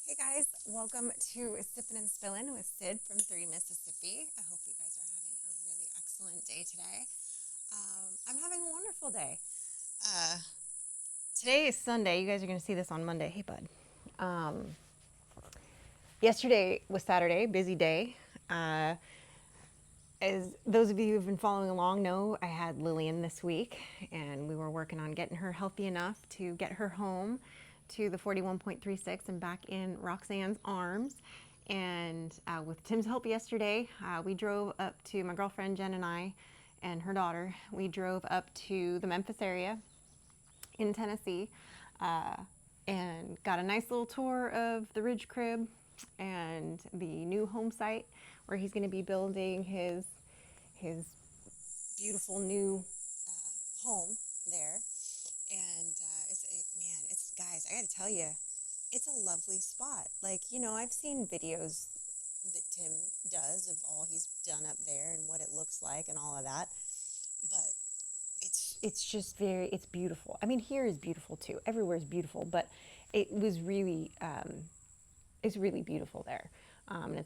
Hey guys, welcome to Sippin' and Spillin' with Sid from 3 Mississippi. I hope you guys are having a really excellent day today. I'm having a wonderful day. Uh, Today is Sunday. You guys are going to see this on Monday. Hey, bud. Um, Yesterday was Saturday, busy day. As those of you who've been following along know, I had Lillian this week, and we were working on getting her healthy enough to get her home to the 41.36 and back in Roxanne's arms. And with Tim's help yesterday, we drove up to my girlfriend Jen and I and her daughter. We drove up to the Memphis area in Tennessee uh, and got a nice little tour of the Ridge Crib and the new home site where he's going to be building his beautiful new home there. And it's guys, I got to tell you, it's a lovely spot. Like, I've seen videos that Tim does of all he's done up there and what it looks like and all of that. But it's just it's beautiful. I mean, here is beautiful too. Everywhere is beautiful, but it was really it's really beautiful there.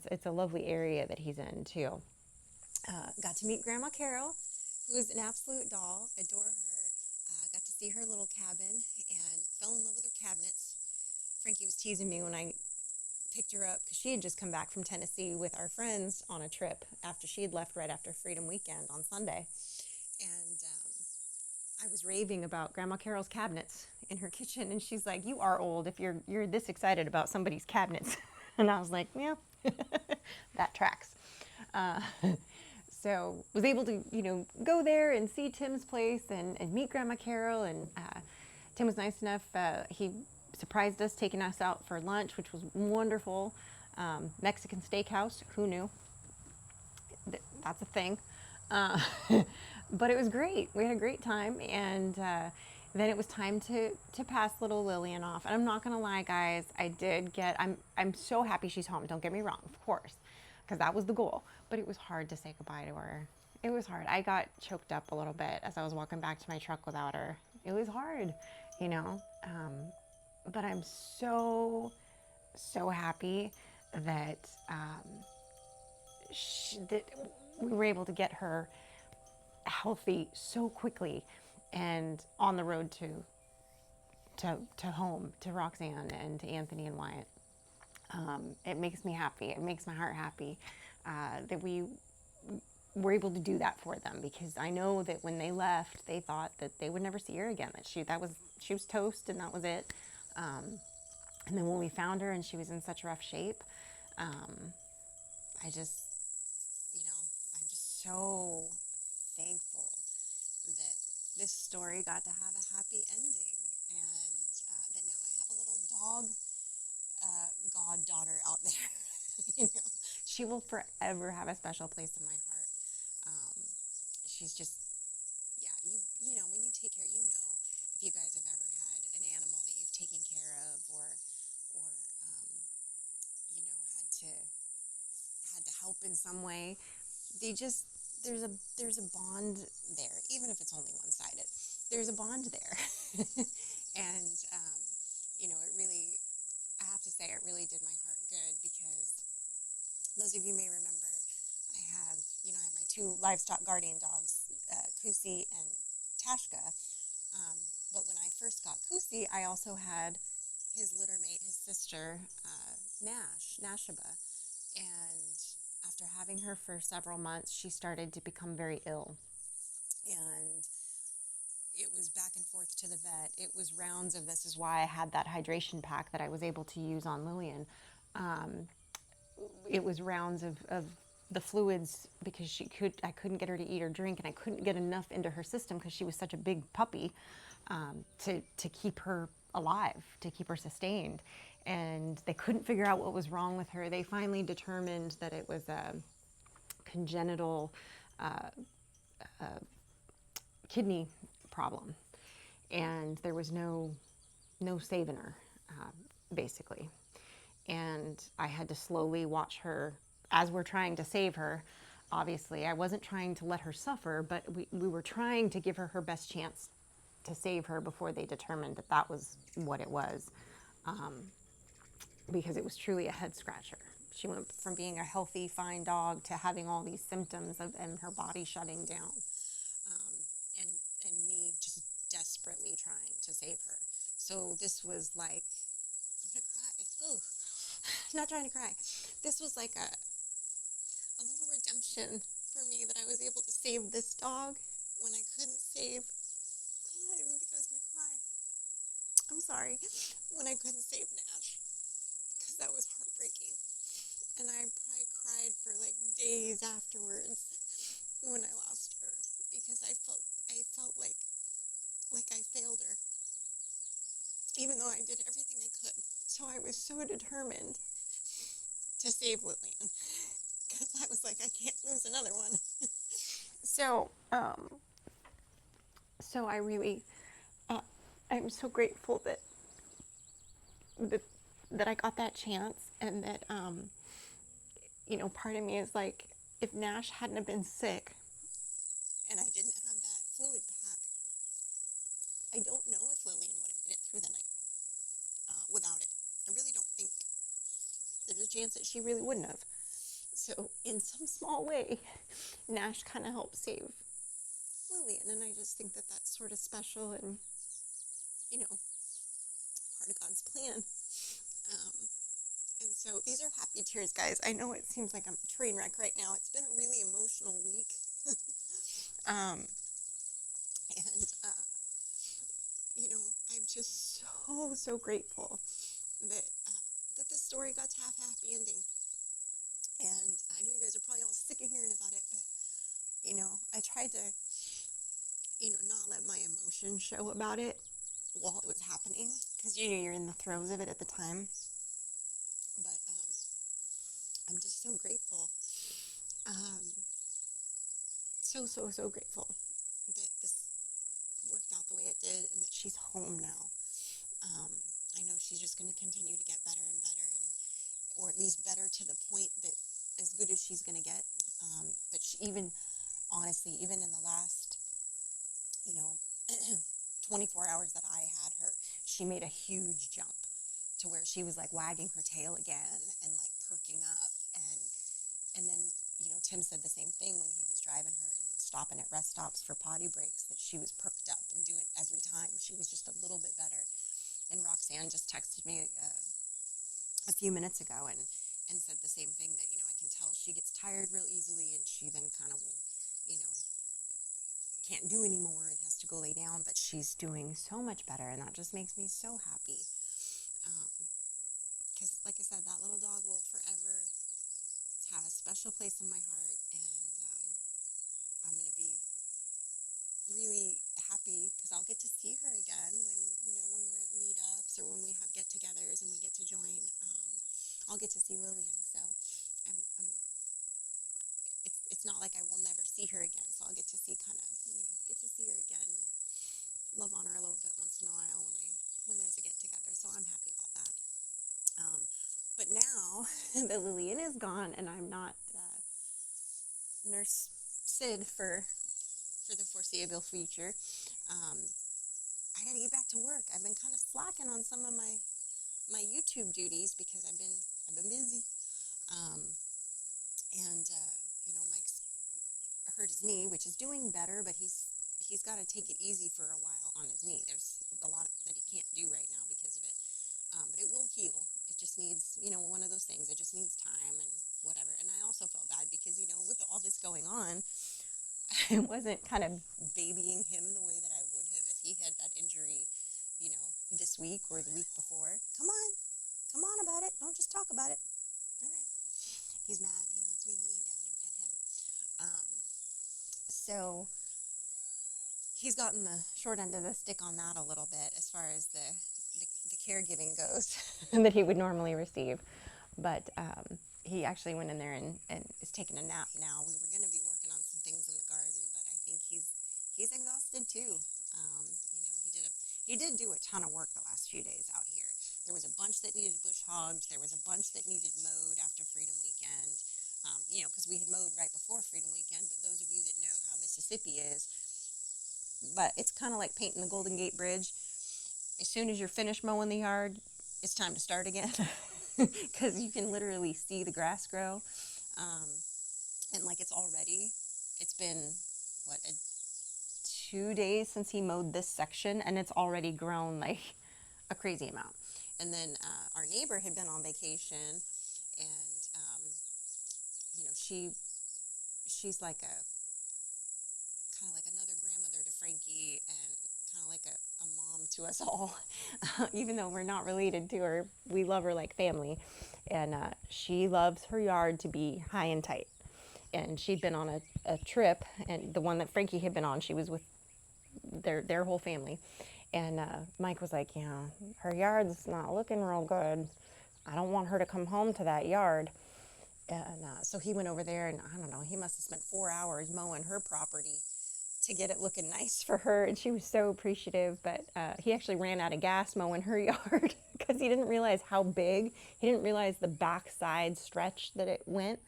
It's a lovely area that he's in too. Got to meet Grandma Carol, who is an absolute doll. Adore her. Got to see her little cabin and fell in love with her cabinets. Frankie was teasing me when I picked her up because she had just come back from Tennessee with our friends on a trip after she had left right after Freedom Weekend on Sunday. And I was raving about Grandma Carol's cabinets in her kitchen, and she's like, "You are old if you're this excited about somebody's cabinets." And I was like, "Yeah, that tracks." Uh, so was able to go there and see Tim's place and meet Grandma Carol, and Tim was nice enough. He surprised us, taking us out for lunch, which was wonderful. Mexican steakhouse. Who knew? That's a thing. Uh, but it was great. We had a great time, and then it was time to pass little Lillian off. And I'm not gonna lie, guys, I did get. I'm so happy she's home. Don't get me wrong, of course, because that was the goal. But it was hard to say goodbye to her. It was hard. I got choked up a little bit as I was walking back to my truck without her. It was hard, you know. But I'm so happy that that we were able to get her healthy so quickly and on the road to home, to Roxanne and to Anthony and Wyatt. It makes me happy. It makes my heart happy that we were able to do that for them, because I know that when they left, they thought that they would never see her again. That she was toast and that was it. And then when we found her and she was in such rough shape, I just, I'm just so thankful that this story got to have a happy ending, and that now I have a little dog goddaughter out there. you know, she will forever have a special place in my heart. Um, she's just, yeah, when you take care, if you guys have ever had an animal that you've taken care of, or had to help in some way, they just there's a bond there, even if it's only one-sided. There's a bond there. And it really, I have to say, it really did my heart good, because those of you may remember, I have my two livestock guardian dogs, Kusi and Tashka. But when I first got Kusi, I also had his litter mate, his sister, Nashaba. And after having her for several months, she started to become very ill. And it was back and forth to the vet. It was rounds of, this is why I had that hydration pack that I was able to use on Lillian. It was rounds of the fluids, because I couldn't get her to eat or drink, and I couldn't get enough into her system because she was such a big puppy, to keep her alive, to keep her sustained. And they couldn't figure out what was wrong with her. They finally determined that it was a congenital kidney problem, and there was no saving her, basically. And I had to slowly watch her as we're trying to save her. Obviously, I wasn't trying to let her suffer, but we were trying to give her her best chance to save her before they determined that that was what it was. because it was truly a head scratcher. She went from being a healthy, fine dog to having all these symptoms and her body shutting down, and me just desperately trying to save her. So this was like, I'm gonna cry. Ooh, not trying to cry. This was like a little redemption for me that I was able to save this dog when I couldn't save. God, I didn't think I was gonna cry. I'm sorry. When I couldn't save Nash, because that was heartbreaking. And I probably cried for like days afterwards when I lost her, because I felt like I failed her, even though I did everything I could. So I was so determined to save Lillian, because I was like, I can't lose another one. So I really, I'm so grateful that I got that chance, and that, part of me is like, if Nash hadn't have been sick and I didn't have that fluid pack, I don't know if Lillian would have made it through the night without it. I really don't think there's a chance that she really wouldn't have. So in some small way, Nash kind of helped save Lillian, and I just think that that's sort of special and, part of God's plan. And so these are happy tears, guys. I know it seems like I'm a train wreck right now. It's been a really emotional week. I'm just so grateful that this story got to have a happy ending. And I know you guys are probably all sick of hearing about it, but, I tried to, not let my emotions show about it while it was happening, because, you're in the throes of it at the time. But I'm just so grateful. So grateful that this worked out the way it did, and that she's home now. I know she's just going to continue to get better and better, or at least better to the point that as good as she's going to get. But honestly, even in the last, 24 hours that I had her, she made a huge jump to where she was like wagging her tail again and like perking up. And then, Tim said the same thing when he was driving her and was stopping at rest stops for potty breaks, that she was perked up and doing every time. She was just a little bit better. And Roxanne just texted me a few minutes ago and said the same thing, that, I can tell she gets tired real easily, and she then kind of will, can't do anymore and has to go lay down, but she's doing so much better, and that just makes me so happy. Because, like I said, that little dog will forever have a special place in my heart, and I'm going to be really happy because I'll get to see her again when we're at meetups or when we have get-togethers and we get to join. I'll get to see Lillian, so it's not like I will never see her again. So I'll get to see get to see her again and love on her a little bit once in a while when there's a get-together. So I'm happy about that. But now that Lillian is gone and I'm not Nurse Sid for the foreseeable future, I got to get back to work. I've been kind of slacking on some of my YouTube duties because I've been busy. Mike's hurt his knee, which is doing better, but he's got to take it easy for a while on his knee. There's a lot that he can't do right now because of it. But it will heal. It just needs, one of those things. It just needs time and whatever. And I also felt bad because, with all this going on, I wasn't kind of babying him the way that I would have if he had that injury, this week or the week before. Come on about it. Don't just talk about it. All right. He's mad. He wants me to lean down and pet him. So he's gotten the short end of the stick on that a little bit as far as the caregiving goes that he would normally receive. But he actually went in there and is taking a nap now. We were going to be working on some things in the garden, but I think he's exhausted too. He did do a ton of work the last few days out here. There was a bunch that needed bush hogged. There was a bunch that needed mowed after Freedom Weekend. Because we had mowed right before Freedom Weekend. But those of you that know how Mississippi is, but it's kind of like painting the Golden Gate Bridge. As soon as you're finished mowing the yard, it's time to start again. because you can literally see the grass grow. Um, and like it's been, what, 2 days since he mowed this section, and it's already grown like a crazy amount. And then our neighbor had been on vacation, and she's like a kind of like another grandmother to Frankie, and kind of like a mom to us all. Even though we're not related to her, we love her like family. And she loves her yard to be high and tight. And she'd been on a trip, and the one that Frankie had been on, she was with their whole family. And Mike was like, her yard's not looking real good. I don't want her to come home to that yard. And so he went over there, and I don't know, he must have spent 4 hours mowing her property to get it looking nice for her. And she was so appreciative. But he actually ran out of gas mowing her yard because he didn't realize how big. He didn't realize the backside stretch that it went.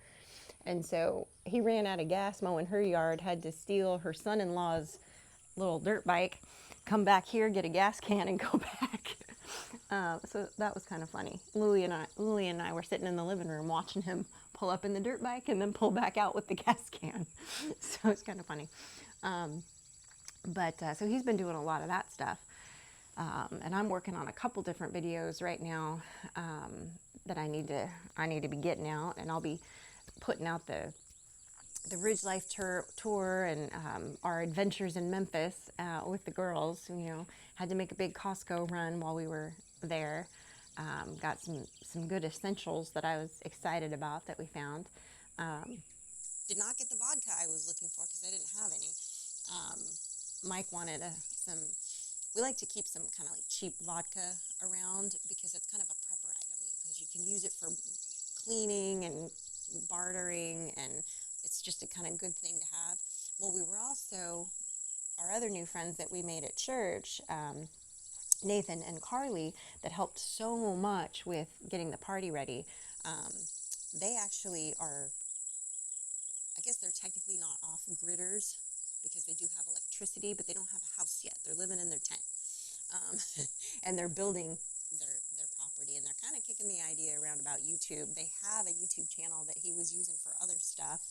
And so he ran out of gas mowing her yard, had to steal her son-in-law's little dirt bike, come back here, get a gas can, and go back. So that was kind of funny. Lily and I were sitting in the living room watching him pull up in the dirt bike and then pull back out with the gas can. So it's kind of funny. So he's been doing a lot of that stuff. And I'm working on a couple different videos right now that I need to be getting out, and I'll be putting out the Ridge Life tour and our adventures in Memphis with the girls. Had to make a big Costco run while we were there. Got some good essentials that I was excited about that we found. Did not get the vodka I was looking for because I didn't have any. Mike wanted some. We like to keep some kind of like cheap vodka around because it's kind of a prepper item, because you can use it for cleaning and bartering, and it's just a kind of good thing to have. Well, we were also, our other new friends that we made at church, Nathan and Carly, that helped so much with getting the party ready. They actually are, I guess they're technically not off-gridders because they do have electricity, but they don't have a house yet. They're living in their tent. And they're building their property, and they're kind of kicking the idea around about YouTube. They have a YouTube channel that he was using for other stuff,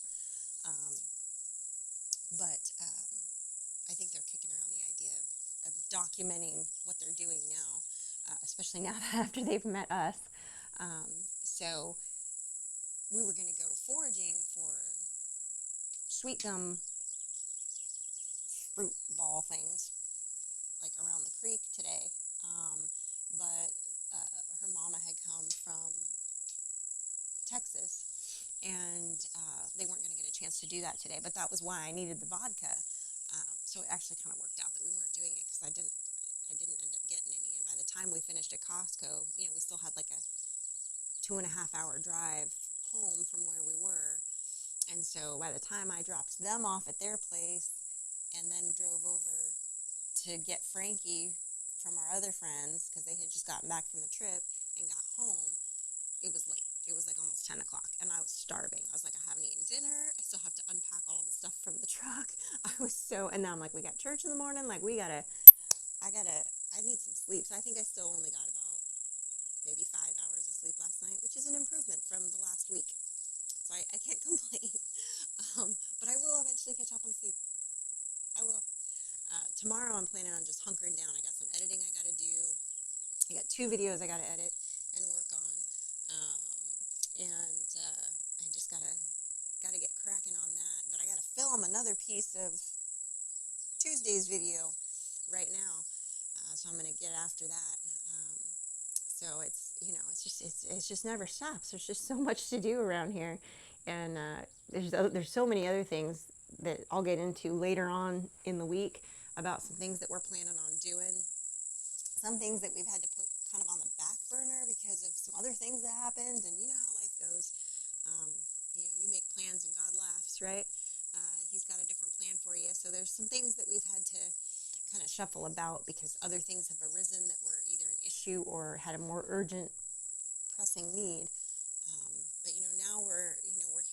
but I think they're kicking around the idea of documenting what they're doing now, especially now after they've met us. So we were going to go foraging for sweet gum fruit ball things, like around the creek today. But her mama had come from Texas, and they weren't going to get a chance to do that today. But that was why I needed the vodka. So it actually kind of worked out that we weren't doing it, because I didn't end up getting any. And by the time we finished at Costco, we still had like a 2.5-hour drive home from where we were. And so by the time I dropped them off at their place and then drove over to get Frankie from our other friends, because they had just gotten back from the trip, and got home, it was late. It was like almost 10 o'clock, and I was starving. I was like, I haven't eaten dinner. I still have to unpack all the stuff from the truck. And now I'm like, we got church in the morning. Like, I need some sleep. So I think I still only got about maybe 5 hours of sleep last night, which is an improvement from the last week. So I can't complain. But I will eventually catch up on sleep. I will. Tomorrow I'm planning on just hunkering down. I got some editing I got to do. I got 2 videos I got to edit and work on. And I just gotta get cracking on that. But I gotta film another piece of Tuesday's video right now. So I'm gonna get after that. So it's just never stops. There's just so much to do around here, and there's so many other things that I'll get into later on in the week about some things that we're planning on doing. Some things that we've had to put kind of on the back burner because of some other things that happened, and you know how life goes. You make plans and God laughs, right? He's got a different plan for you. So there's some things that we've had to kind of shuffle about because other things have arisen that were either an issue or had a more urgent, pressing need. But now we're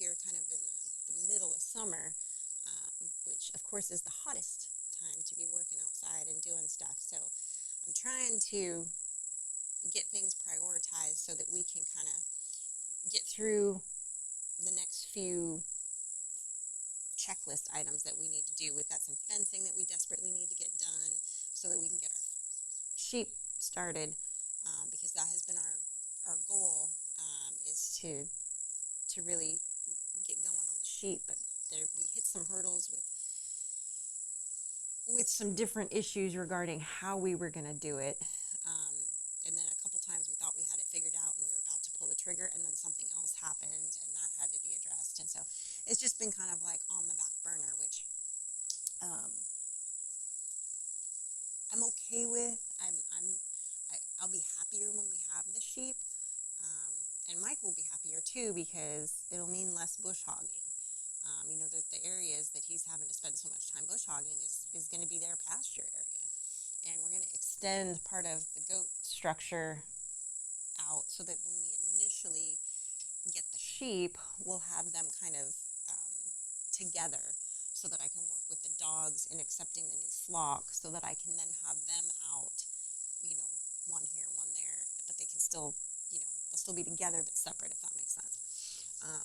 here kind of in the middle of summer, which of course is the hottest time to be working outside and doing stuff. So I'm trying to get things prioritized so that we can kind of get through the next few checklist items that we need to do. We've got some fencing that we desperately need to get done so that we can get our sheep started, because that has been our goal, is to really get going on the sheep. But we hit some hurdles with some different issues regarding how we were going to do it. And then a couple times we thought we had it figured out and we were about to pull the trigger, and then something else happened and that had to be addressed. And so it's just been kind of like on the back burner, which I'm okay with. I'll be happier when we have the sheep, and Mike will be happier too, because it'll mean less bush hogging. The areas that he's having to spend so much time bush hogging is going to be their pasture area. And we're going to extend part of the goat structure out so that when we initially get the sheep, we'll have them kind of together, so that I can work with the dogs in accepting the new flock, so that I can then have them out, one here, one there, but they can still, they'll still be together but separate, if that makes sense,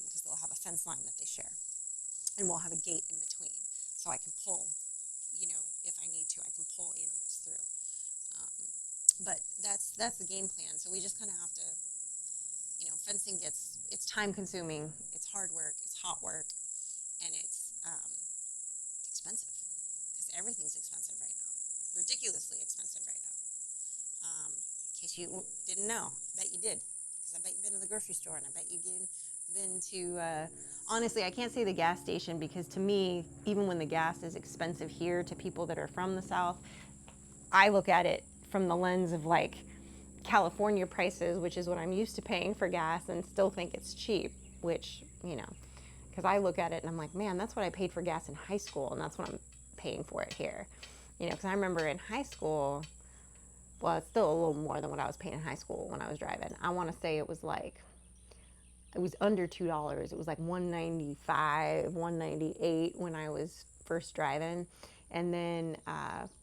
because they'll have a fence line that they share. And we'll have a gate in between, so I can pull, if I need to, I can pull animals through. But that's the game plan. So we just kind of have to, fencing it's time consuming, it's hard work, it's hot work, and it's expensive, because everything's expensive right now, ridiculously expensive right now. In case you didn't know, I bet you did, because I bet you've been to the grocery store, and I bet you've been to, honestly, I can't say the gas station, because to me, even when the gas is expensive here to people that are from the South, I look at it from the lens of like California prices, which is what I'm used to paying for gas, and still think it's cheap, which, because I look at it and I'm like, man, that's what I paid for gas in high school, and that's what I'm paying for it here. Because I remember in high school, well, it's still a little more than what I was paying in high school when I was driving. I want to say it was under $2. It was like $1.95, $1.98 when I was first driving. And then,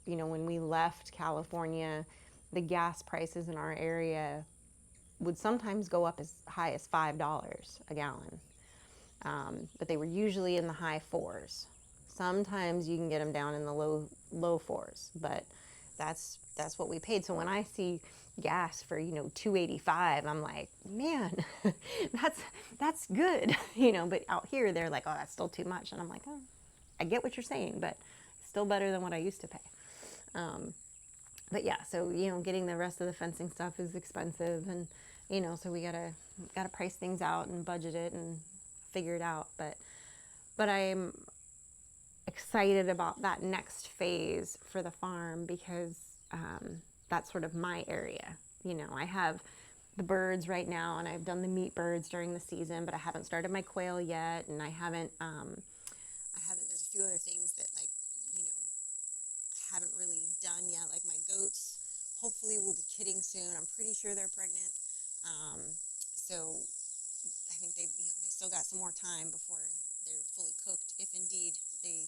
when we left California, the gas prices in our area would sometimes go up as high as $5 a gallon. But they were usually in the high fours. Sometimes you can get them down in the low fours, but that's what we paid. So when I see gas for $2.85, I'm like, man, that's good, But out here they're like, oh, that's still too much, and I'm like, oh, I get what you're saying, but still better than what I used to pay. But yeah, so getting the rest of the fencing stuff is expensive, and so we gotta price things out and budget it and figure it out. But I'm excited about that next phase for the farm, because that's sort of my area. I have the birds right now, and I've done the meat birds during the season, but I haven't started my quail yet, and I haven't. There's a few other things that I haven't really done yet, like my goats. Hopefully, will be kidding soon. I'm pretty sure they're pregnant. So I think they still got some more time before they're fully cooked, if indeed they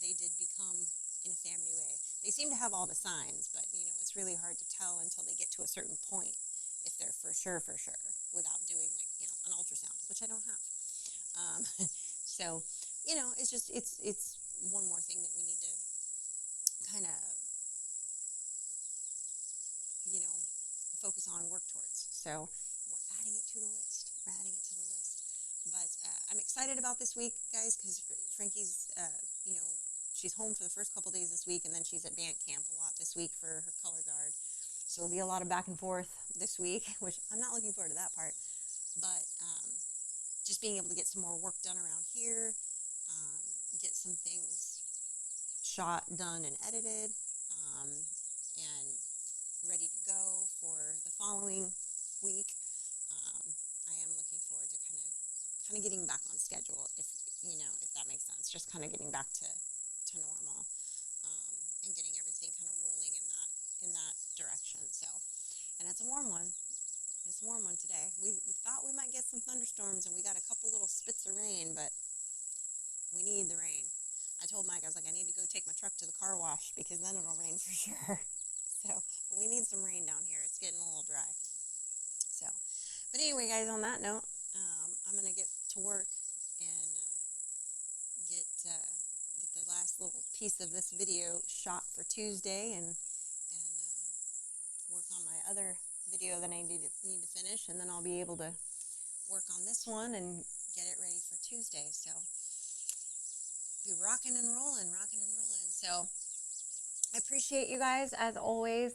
did become in a family way. They seem to have all the signs, but it's really hard to tell until they get to a certain point if they're for sure, without doing an ultrasound, which I don't have. So it's one more thing that we need to kind of focus on, work towards. So we're adding it to the list. But I'm excited about this week, guys, because Frankie's she's home for the first couple days this week, and then she's at band camp a lot this week for her color guard. So there'll be a lot of back and forth this week, which I'm not looking forward to that part. But just being able to get some more work done around here, get some things shot, done, and edited, and ready to go for the following week. I am looking forward to kind of getting back on schedule, if that makes sense. Just kind of getting back to normal, and getting everything kind of rolling in that direction. So, and it's a warm one. It's a warm one today. We thought we might get some thunderstorms, and we got a couple little spits of rain, but we need the rain. I told Mike, I was like, I need to go take my truck to the car wash, because then it'll rain for sure. So, but we need some rain down here. It's getting a little dry. So, but anyway, guys, on that note, I'm gonna get to work and get the last little piece of this video shot for Tuesday, and work on my other video that I need to finish, and then I'll be able to work on this one and get it ready for Tuesday. So be rocking and rolling. So I appreciate you guys as always.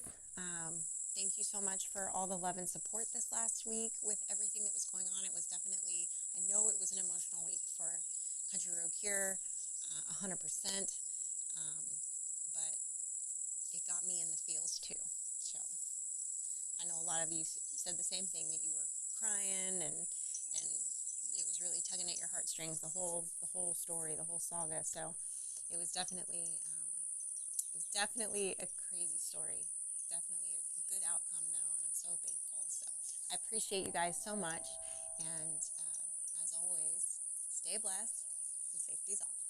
Thank you so much for all the love and support this last week with everything that was going on. It was definitely, I know it was an emotional week for Country Road Cure, 100%. But it got me in the feels too. So I know a lot of you said the same thing, that you were crying and it was really tugging at your heartstrings, the whole story, the whole saga. So it was definitely a crazy story. Definitely a good outcome though, and I'm so thankful. So I appreciate you guys so much, and as always, stay blessed and safety's off.